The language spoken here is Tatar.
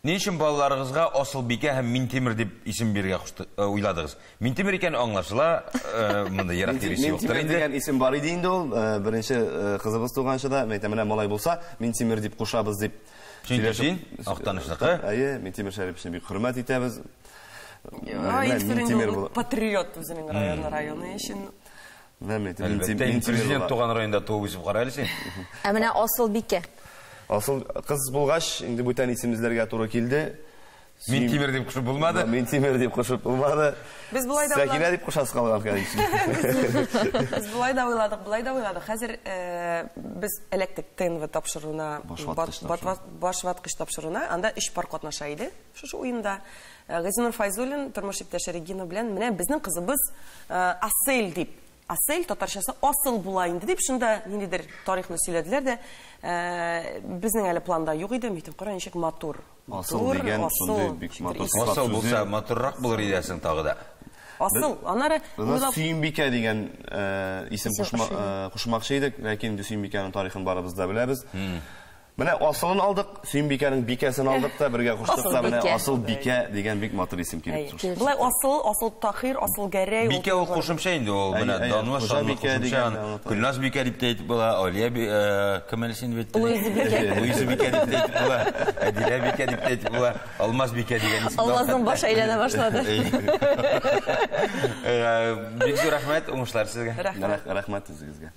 Ne için балаларыгызга Асылбике һәм Минтимер дип исем бирергә уйладыгыз? Минтимер икән аңлашыла, монда ярак диресе юктыр инде. Минтимер дигән исем бар иде инде ул. Беренче кызыбыз туганчыда, мәйтәмәлә малай булса, Минтимер дип кушабыз дип. Син актанышлыкы. Минтимер Шәрипшне бик хөрмәт итәбез. Минтимер патриот үзенең районы өчен. Президент туган районда туып үсеп кара әле син. Ә менә Асылбике. Асыл кыз булгач, инде бүтән исемләргә туры килде. Минтимер дип кушып булмады. Минтимер дип кушып булмады. Без булай да Сәкинә дип кушасы калган икән. Без булай да уйладык. Хәзер без электик ТНВ тапшыруына, баш ваткыч тапшыруына, анда 3 пар катнаша иде. Шушы уенда Газинур Файзуллин, тормыш иптәше Регина белән менә безнең кызыбыз Асель дип. Асель татарчасы асыл була инде дип, шунда ниндидер тарихны сөйләделәр дә, безнең әле планда юк иде, митем кара ничек матур. Асыл дигән шундый бик матур. Асыл булса матуррак булыр идесең тагы да. Асыл, анары Сөембикә дигән исем кушмакчы идек, ләкин Сөембикәнең тарихын барыбыз да беләбез. Менә Асылын алдык, Сөембикәнең бикәсен алдык та, бергә куштык та, менә Асылбикә дигән бик матур исем килеп чыкты. Булай Асыл Тахир, Асыл Гәрәй. Бикә ул кушымча инде ул, менә Дануа кушымча, Гөлназ Бикә дип әйтеп була, Алия Камал син бит. Луиза Бикә дип әйтеп була, Әдилә Бикә дип әйтеп була, Алмаз Бикә дигән исем. Алмазның баш әйләнә башлады. Бик зур рәхмәт, уңышлар сезгә. Рәхмәт сезгә.